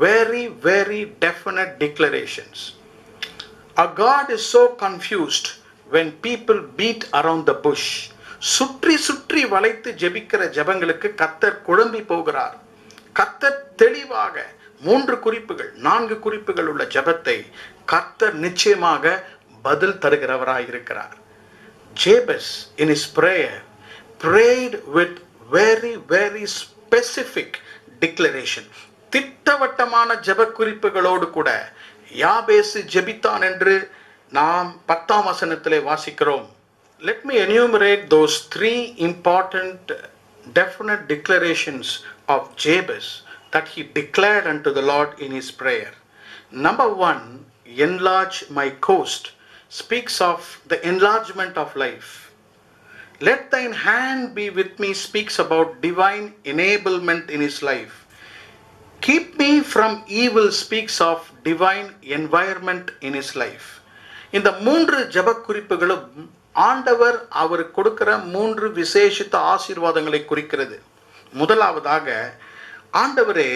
very very definite declarations. Our God is so confused when people beat around the bush. சுற்றி சுற்றி வளைத்து ஜெபிக்கிற ஜெபங்களுக்கு கர்த்தர் குழம்பி போகிறார். கர்த்தர் தெளிவாக 3 குறிப்புகள் 4 குறிப்புகள் உள்ள ஜெபத்தை கர்த்தர் நிச்சயமாக பதில் தருகிறவராய் இருக்கிறார். Jabez in his prayer prayed with very very specific declaration. திட்டவட்டமான ஜெப குறிப்புகளோடு கூட யாபேசு ஜெபித்தான் என்று நாம் 10ஆம் வசனத்திலே வாசிக்கிறோம். Let me enumerate those 3 important definite declarations of Jabez that he declared unto the Lord in his prayer. Number 1, enlarge my coast, speaks of the enlargement of life. Let thine hand be with me speaks about divine enablement in his life. Keep me from evil speaks of divine environment in his life. இந்த 3 ஜெப குறிப்புகளும் ஆண்டவர் அவருக்கு கொடுக்கிற 3 விசேஷித்த ஆசீர்வாதங்களை குறிக்கிறது. முதலாவதாக, ஆண்டவரே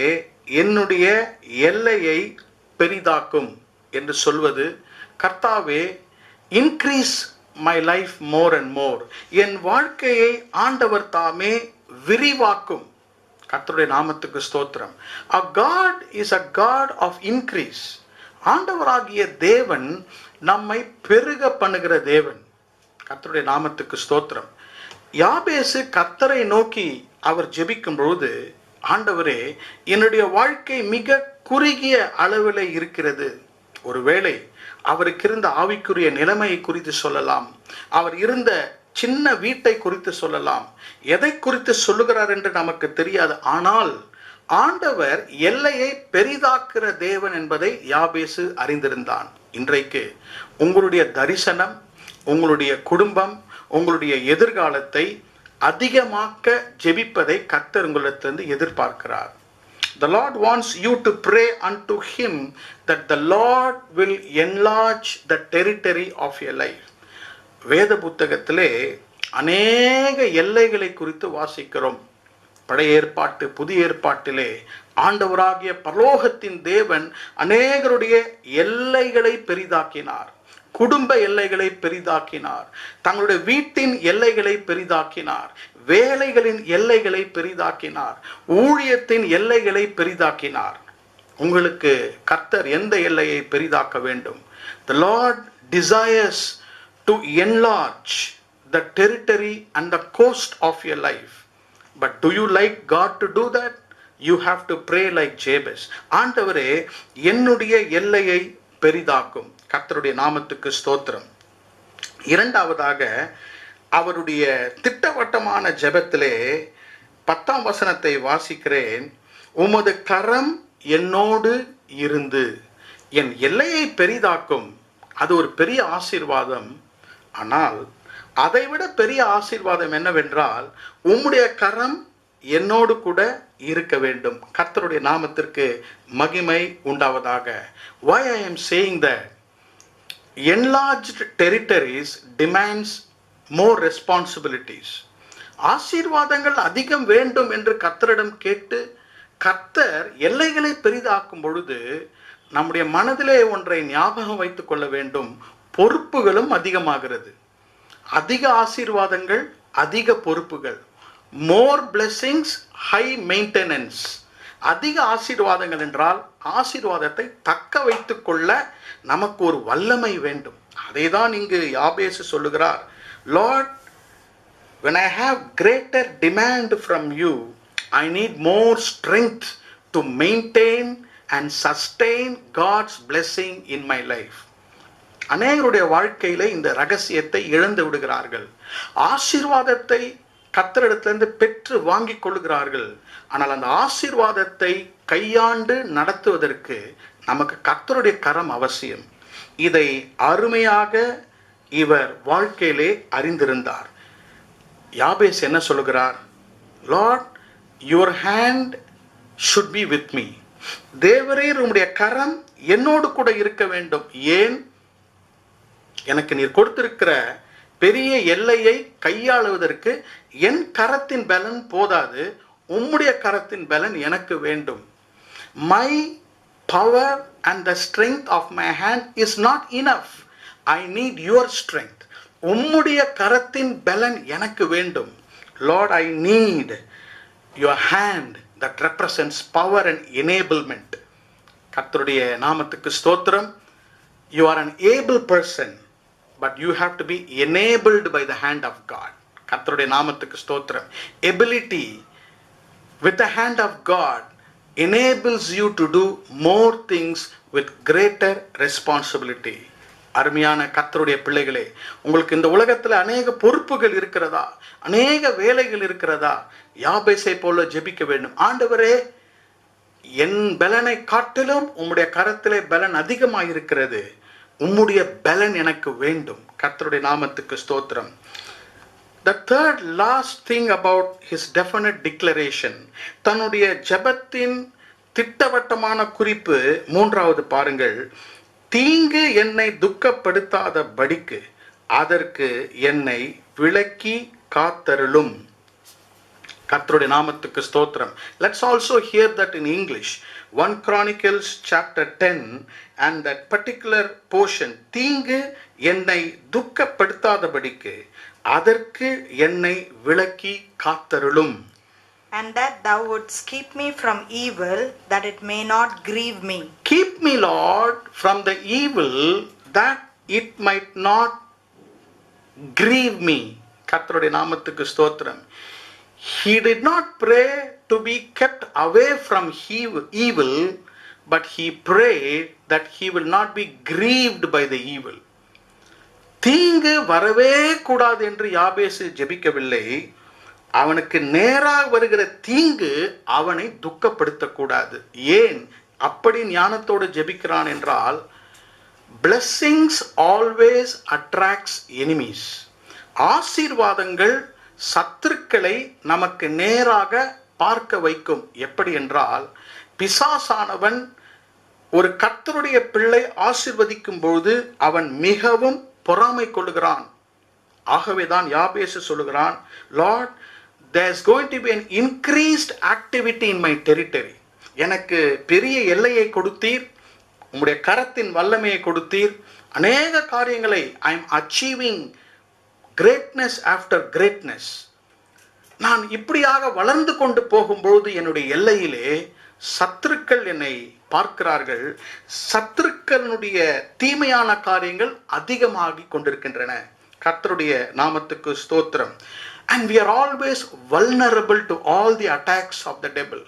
என்னுடைய எல்லையை பெரிதாக்கும் என்று சொல்வது, கர்த்தாவே increase my life more and more, என் வாழ்க்கையை ஆண்டவர் தாமே விரிவாக்கும். கர்த்தருடைய நாமத்துக்கு ஸ்தோத்திரம். A God is a God of increase. ஆண்டவராகிய தேவன் நம்மை பெருக பண்ணுகிற தேவன். கர்த்தருடைய நாமத்துக்கு ஸ்தோத்திரம். யாபேசு கர்த்தரை நோக்கி அவர் ஜெபிக்கும் பொழுது, ஆண்டவரே என்னுடைய வாழ்க்கை மிக குறுகிய அளவில் இருக்கிறது. ஒருவேளை அவருக்கு இருந்த ஆவிக்குரிய நிலைமையை குறித்து சொல்லலாம், அவர் இருந்த சின்ன வீட்டை குறித்து சொல்லலாம், எதை குறித்து சொல்லுகிறார் என்று நமக்கு தெரியாது. ஆனால் ஆண்டவர் எல்லையை பெரிதாக்குற தேவன் என்பதை யாபேசு அறிந்திருந்தான். இன்றைக்கு உங்களுடைய தரிசனம், உங்களுடைய குடும்பம், உங்களுடைய எதிர்காலத்தை அதிகமாக்க ஜெபிப்பதை கர்த்தர் உங்களிடத்திலிருந்து எதிர்பார்க்கிறார். The Lord wants you to pray unto him that the Lord will enlarge the territory of your life. வேத புத்தகத்திலே அநேக எல்லைகளை குறித்து வாசிக்கிறோம். பழைய ஏற்பாட்டு புதிய ஏற்பாட்டிலே ஆண்டவராகிய பரலோகத்தின் தேவன் அநேகருடைய எல்லைகளை பெரிதாக்கினார். குடும்ப எல்லைகளை பெரிதாக்கினார், தங்களுடைய வீட்டின் எல்லைகளை பெரிதாக்கினார், வேலைகளின் எல்லைகளை பெரிதாக்கினார், ஊழியத்தின் எல்லைகளை பெரிதாக்கினார். உங்களுக்கு கர்த்தர் எந்த எல்லையை பெரிதாக்க வேண்டும்? The Lord desires to enlarge the territory and the coast of your life. But do you like God to do that? You have to pray like Jabez. ஆண்டவரே, என்னுடைய எல்லையை பெரிதாக்கும். கர்த்தருடைய நாமத்துக்கு ஸ்தோத்திரம். இரண்டாவதாக, அவருடைய திட்டவட்டமான ஜெபத்திலே 10ஆம் வசனத்தை வாசிக்கிறேன். உமது கரம் என்னோடு இருந்து என் எல்லையை பெரிதாக்கும். அது ஒரு பெரிய ஆசீர்வாதம். ஆனால் அதைவிட பெரிய ஆசீர்வாதம் என்னவென்றால், உம்முடைய கரம் என்னோடு கூட இருக்க வேண்டும். கர்த்தருடைய நாமத்திற்கு மகிமை உண்டாவதாக. Why I am saying that? Enlarged territories demands more responsibilities. ஆசீர்வாதங்கள் அதிகம் வேண்டும் என்று கர்த்தரிடம் கேட்டு கர்த்தர் எல்லைகளை பெரிதாக்கும் பொழுது நம்முடைய மனதிலே ஒன்றை ஞாபகம் வைத்துக் கொள்ள வேண்டும். பொறுப்புகளும் அதிகமாகிறது. அதிக ஆசீர்வாதங்கள், அதிக பொறுப்புகள். மோர் பிளெஸிங்ஸ், ஹை மெயின்டெனன்ஸ். அதிக ஆசீர்வாதங்கள் என்றால் ஆசீர்வாதத்தை தக்க வைத்துக் கொள்ள நமக்கு ஒரு வல்லமை வேண்டும். அதை தான் இங்கு யாபேசு சொல்லுகிறார். Lord, when I have greater demand from you, I need more strength to maintain and sustain God's blessing in my life. அநேகருடைய வாழ்க்கையில இந்த ரகசியத்தை இழந்து விடுகிறார்கள். ஆசீர்வாதத்தை கர்த்தரிடத்திலிருந்து பெற்று வாங்கிக் கொள்ளுகிறார்கள். ஆனால் அந்த ஆசீர்வாதத்தை கையாண்டு நடத்துவதற்கு நமக்கு கர்த்தருடைய கரம் அவசியம். இதை அருமையாக இவர் வாழ்க்கையிலே அறிந்திருந்தார். யாபேஸ் என்ன சொல்லுகிறார்? Lord, your hand should be with me. தேவரீர், உம்முடைய கரம் என்னோடு கூட இருக்க வேண்டும். ஏன்? எனக்கு நீர் கொடுத்திருக்கிற பெரிய எல்லையை கையாளுவதற்கு என் கரத்தின் பலன் போதாது, உம்முடைய கரத்தின் பலன் எனக்கு வேண்டும். My power and the strength of my hand is not enough. I need your strength. உம்முடைய கரத்தின் பலன் எனக்கு வேண்டும். Lord, I need your hand that represents power and enablement. கர்த்தருடைய நாமத்துக்கு ஸ்தோத்திரம். You are an able person, but you have to be enabled by the hand of God. கர்த்தருடைய நாமத்துக்கு ஸ்தோத்திரம். Ability with the hand of God enables you to do more things with greater responsibility. அருமையான கர்த்தருடைய பிள்ளைகளே, உங்களுக்கு இந்த உலகத்தில் அநேக பொறுப்புகள் இருக்கிறதா? அநேக வேலைகள் இருக்கிறதா? யாபேசை போல ஜெபிக்க வேண்டும். ஆண்டவரே, என் பலனை காட்டிலும் உம்முடைய கரத்திலே பலன் அதிகமாயிருக்கிறது. உம்முடைய பலன் எனக்கு வேண்டும். கர்த்தருடைய நாமத்துக்கு ஸ்தோத்திரம். The third last thing about his definite declaration, தன்னுடைய ஜெபத்தின் திட்டவட்டமான குறிப்பு மூன்றாவது பாருங்கள். தீங்கு என்னை துக்கப்படுத்தாத படிக்கு அதற்கு என்னை விலக்கி காத்தருளும். கர்த்தருடைய நாமத்துக்கு ஸ்தோத்திரம். Let's also hear that in English. 1 Chronicles chapter 10 and that particular portion, தீங்கு என்னை துக்கப்படுத்தாதபடிக்கு அதற்கு என்னை விலக்கி காத்தருளும். And that thou wouldst keep me from evil, that it may not grieve me. Keep me, Lord, from the evil, that it might not grieve me. கர்த்தருடைய நாமத்துக்கு ஸ்தோத்திரம். He did not pray to be kept away from evil, but he prayed that he will not be grieved by the evil. தீங்கு வரவே கூடாது என்று யாபேசு ஜெபிக்கவில்லை. அவனுக்கு நேராக வருகிற தீங்கு அவனை துக்கப்படுத்தக்கூடாது. ஏன் அப்படி ஞானத்தோடு ஜெபிக்கிறான் என்றால், blessings always attracts enemies. ஆசீர்வாதங்கள் சத்துருக்களை நமக்கு நேராக பார்க்க வைக்கும். எப்படி என்றால், பிசாசானவன் ஒரு கர்த்தருடைய பிள்ளை ஆசீர்வதிக்கும் பொழுது அவன் மிகவும் பொறாமை கொள்ளுகிறான். ஆகவேதான் யாபேசு சொல்லுகிறான், Lord, there's going to be an increased activity in my territory. எனக்கு பெரிய எல்லையை கொடுத்தீர், உம்முடைய கரத்தின் வல்லமையை கொடுத்தீர், அநேக காரியங்களை I am achieving greatness after greatness. நான் இப்படியாக வளர்ந்து கொண்டு போகும்பொழுது என்னுடைய எல்லையிலே சத்துருக்கள் என்னை பார்க்கிறார்கள். சத்துருக்களுடைய தீமையான காரியங்கள் அதிகமாகி கொண்டிருக்கின்றன. கர்த்தருடைய நாமத்துக்கு ஸ்தோத்திரம். And we are always vulnerable to all the attacks of the devil.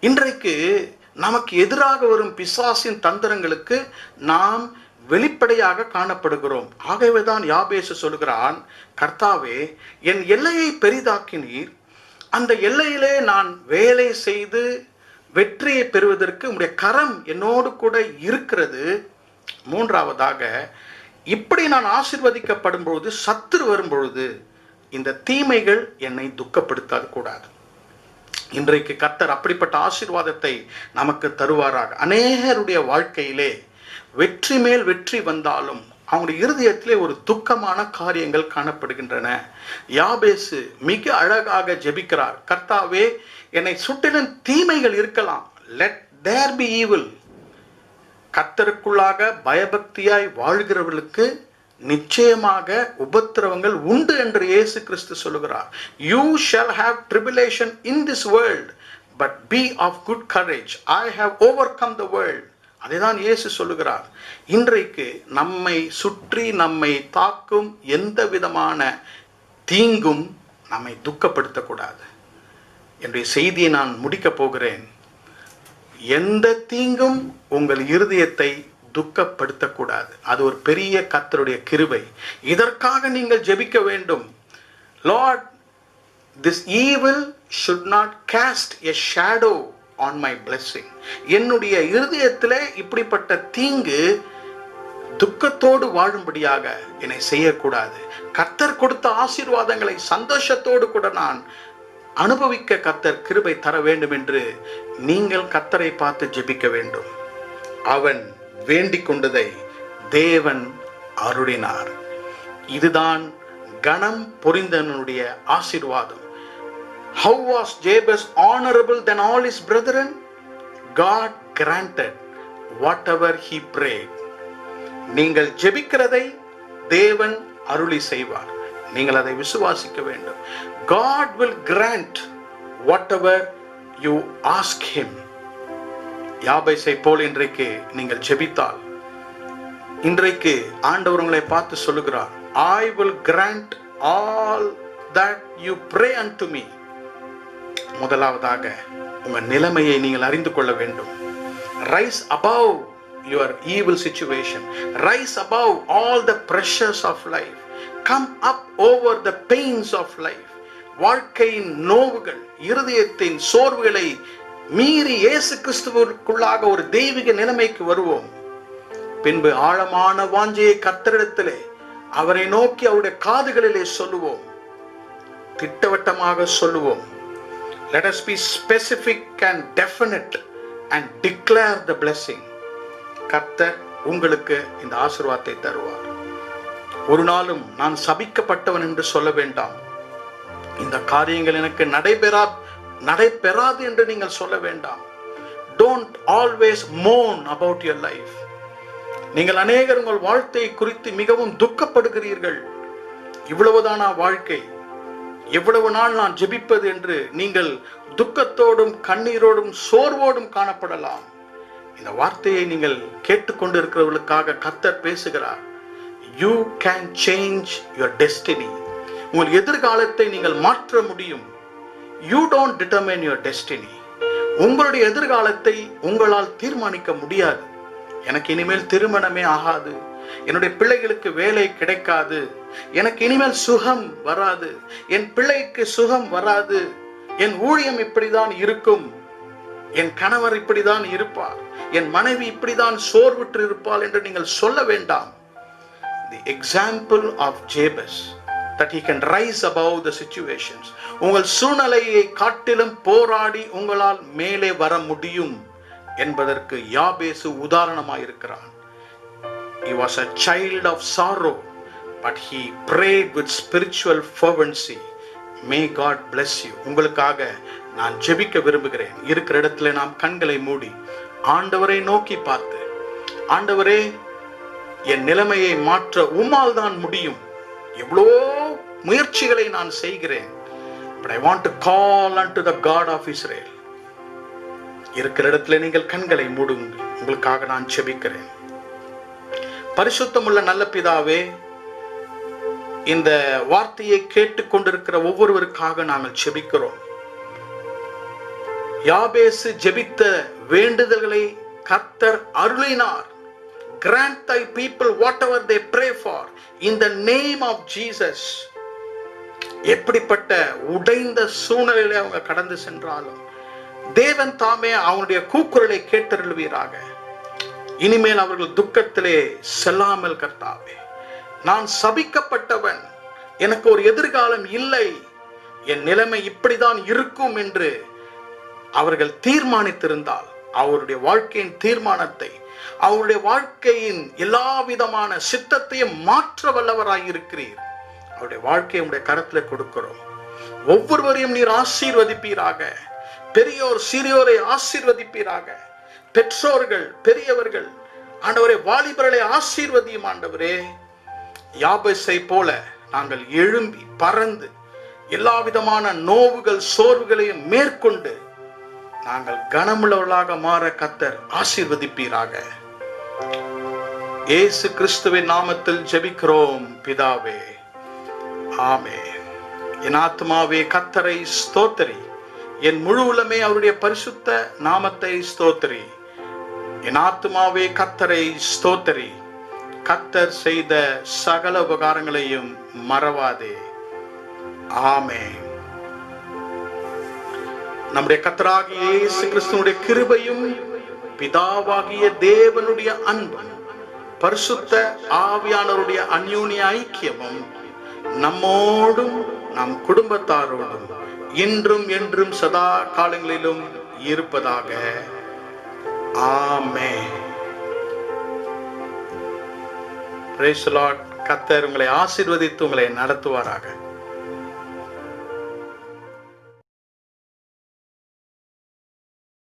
இன்றைக்கு நமக்கு எதிராக வரும் பிசாசின் தந்திரங்களுக்கு நாம் வெளிப்படையாக காணப்படுகிறோம். ஆகவேதான் யாபேசு சொல்கிறான், கர்த்தாவே என் எல்லையை பெரிதாக்கினீர், அந்த எல்லையிலே நான் வேலை செய்து வெற்றியை பெறுவதற்கு உம்முடைய கரம் என்னோடு கூட இருக்கிறது. மூன்றாவதாக, இப்படி நான் ஆசீர்வதிக்கப்படும் பொழுது, சத்துரு வரும்பொழுது இந்த தீமைகள் என்னை துக்கப்படுத்த கூடாது. இன்றைக்கு கர்த்தர் அப்படிப்பட்ட ஆசீர்வாதத்தை நமக்கு தருவாராக. அநேகருடைய வாழ்க்கையிலே வெற்றி மேல் வெற்றி வந்தாலும் அவங்களுடைய இருதயத்திலே ஒரு துக்கமான காரியங்கள் காணப்படுகின்றன. யாபேசு மிக அழகாக ஜெபிக்கிறார், கர்த்தாவே என்னை சுற்றிலும் தீமைகள் இருக்கலாம், let there be evil. கர்த்தருக்குள்ளாக பயபக்தியாய் வாழ்கிறவர்களுக்கு நிச்சயமாக உபத்திரவங்கள் உண்டு என்று இயேசு கிறிஸ்து சொல்லுகிறார். You shall have tribulation in this world, but be of good courage. I have overcome the world. அதைதான் இயேசு சொல்லுகிறார். இன்றைக்கு நம்மை சுற்றி நம்மை தாக்கும் எந்த விதமான தீங்கும் நம்மை துக்கப்படுத்தக்கூடாது. என்னுடைய செய்தியை நான் முடிக்கப் போகிறேன். எந்த தீங்கும் உங்கள் இருதயத்தை துக்கப்படுத்தக்கூடாது. அது ஒரு பெரிய கர்த்தருடைய கிருபை. இதற்காக நீங்கள் ஜெபிக்க வேண்டும். Lord, this evil should not cast a shadow on my blessing. என்னுடைய இருதயத்திலே இப்படிப்பட்ட தீங்கு துக்கத்தோடு வாழும்படியாக என்னை செய்யக்கூடாது. கர்த்தர் கொடுத்த ஆசீர்வாதங்களை சந்தோஷத்தோடு கூட நான் அனுபவிக்க கர்த்தர் கிருபை தர வேண்டும் என்று நீங்கள் கர்த்தரை பார்த்து ஜெபிக்க வேண்டும். அவன் வேண்டிக் கொண்டதை தேவன் அருளினார். இதுதான் கணம் பொரிந்தவனுடைய ஆசீர்வாதம். How was Jabez honorable than all his brethren? God granted whatever he prayed. நீங்கள் ஜெபிக்கிறதை தேவன் அருளி செய்வார். நீங்கள் அதை விசுவாசிக்க வேண்டும். God will grant whatever you ask him. யாபேசை போல் இன்றைக்கு நீங்கள் ஜெபித்தால், இன்றைக்கு ஆண்டவர் உங்களை பார்த்து சொல்லுகிறார், I will grant all that you pray unto me. முதலாவதாக உங்கள் நிலைமையை நீங்கள் அறிந்து கொள்ள வேண்டும். Rise above your evil situation. Rise above all the pressures of life. Come up over the pains of life. வாழ்க்கையின் நோவுகள், இருதயத்தின் சோர்வுகளை மீறி இயேசு கிறிஸ்துவுக்குள்ளாக ஒரு தெய்வீக நிலைமைக்கு வருவோம். பின்பு ஆழமான வாஞ்சையை கர்த்தரிடத்திலே அவரை நோக்கி அவருடைய காதுகளிலே சொல்லுவோம், திட்டவட்டமாக சொல்லுவோம். Let us be specific and definite and declare the blessing. கர்த்தர் உங்களுக்கு இந்த ஆசீர்வாதத்தை தருவார். ஒரு நாளும் நான் சபிக்கப்பட்டவன் என்று சொல்ல வேண்டாம். இந்த காரியங்கள் எனக்கு நடைபெறாது என்று நீங்கள் சொல்ல வேண்டாம். Don't always mourn about your life. நீங்கள் அநேகர் உங்கள் வாழ்க்கையை குறித்து மிகவும் துக்கப்படுகிறீர்கள். இவ்வளவுதானா வாழ்க்கை? எவ்வளவு நாள் நான் ஜெபிப்பது என்று நீங்கள் துக்கத்தோடும் கண்ணீரோடும் சோர்வோடும் காணப்படலாம். இந்த வார்த்தையை நீங்கள் கேட்டுக்கொண்டு இருக்கிறவர்களுக்காக கர்த்தர் பேசுகிறார். You can change your destiny. உங்கள் எதிர்காலத்தை நீங்கள் மாற்ற முடியும். You don't determine your destiny. உங்களுடைய எதிர்காலத்தை உங்களால் தீர்மானிக்க முடியாது. எனக்கு இனிமேல் திருமணமே ஆகாது, என்னுடைய பிள்ளைகளுக்கு வேலை கிடைக்காது, எனக்கு இனிமேல் சுகம் வராது, என் பிள்ளைக்கு சுகம் வராது, என் ஊழியம் இப்படிதான் இருக்கும், என் கணவர் இப்படிதான் இருப்பார், என் மனைவி இப்படிதான் சோர்வுற்று இருப்பாள் என்று நீங்கள் சொல்ல வேண்டாம். The example of Jabez, that he can rise above the situations. உங்கள் சூழ்நிலையை காட்டிலும் போராடி உங்களால் மேலே வர முடியும் என்பதற்கு யாபேசு உதாரணமாயிருக்கிறான். He was a child of sorrow, but he prayed with spiritual fervency. May God bless you. உங்களுக்காக நான் ஜெபிக்க விரும்புகிறேன். இருக்கிற இடத்துல நாம் கண்களை மூடி ஆண்டவரை நோக்கி பார்த்து, ஆண்டவரே என் நிலைமையை மாற்ற உம்மால் தான் முடியும். எவ்வளோ முயற்சிகளை நான் செய்கிறேன். But I want to call unto the God of Israel. இருக்கிற இடத்துல நீங்கள் கண்களை மூடுங்கள். உங்களுக்காக நான் ஜெபிக்கிறேன். பரிசுத்தமுள்ள நல்ல பிதாவே, இந்த வார்த்தையை கேட்டுக்கொண்டிருக்கிற ஒவ்வொருவருக்காக நாங்கள் ஜெபிக்கிறோம். யாபேசு ஜெபித்த வேண்டுதல்களை கர்த்தர் அருளினார். Grant thy people whatever they pray for in the name of Jesus. எப்படிப்பட்ட உடைந்த சூழ்நிலையில அவங்க கடந்து சென்றாலும் தேவன் தாமே அவனுடைய கூக்குரலை கேட்டருள்வீராக. இனிமேல் அவர்கள் துக்கத்திலே செல்லாமல் கர்த்தாவே, நான் சபிக்கப்பட்டவன், எனக்கு ஒரு எதிர்காலம் இல்லை, என் நிலைமை இப்படிதான் இருக்கும் என்று அவர்கள் தீர்மானித்திருந்தால் அவருடைய வாழ்க்கையின் தீர்மானத்தை, அவருடைய வாழ்க்கையின் எல்லா விதமான சித்தத்தையும் மாற்ற வல்லவராய் இருக்கிறீர். அவருடைய வாழ்க்கையை உடைய கரத்துல கொடுக்கிறோம். ஒவ்வொருவரையும் நீர் ஆசீர்வதிப்பீராக. பெரியோர் சிறியோரை ஆசீர்வதிப்பீராக. பெற்றோர்கள் பெரியவர்கள் ஆண்டவரே, வாலிபர்களை ஆசீர்வதியும் ஆண்டவரே. யாபேசை போல நாங்கள் எழும்பி பறந்து எல்லா விதமான நோவுகள் சோர்வுகளையும் மேற்கொண்டு நாங்கள் கனமுள்ளவர்களாக மாற கர்த்தர் ஆசீர்வதிப்பீராக. இயேசு கிறிஸ்துவின் நாமத்தில் ஜெபிக்கிறோம் பிதாவே, ஆமென். என் ஆத்மாவே கர்த்தரை ஸ்தோத்திரி, என் முழு உள்ளமே அவருடைய பரிசுத்த நாமத்தை ஸ்தோத்திரி. என் ஆத்மாவே கர்த்தரை ஸ்தோத்திரி, கர்த்தர் செய்த சகல உபகாரங்களையும் மறவாதே. ஆமென். நம்முடைய கர்த்தராகிய இயேசு கிறிஸ்துவினுடைய கிருபையும் பிதாவாகிய தேவனுடைய அன்பும் பரிசுத்த ஆவியானவருடைய அந்யோன்ய ஐக்கியமும் நம்மோடும் நம் குடும்பத்தாரோடும் இன்றும் என்றும் சதா காலங்களிலும் இருப்பதாக. ஆமென். Praise the lord. கர்த்தர் உங்களை ஆசீர்வதித்து உங்களை நடத்துவாராக.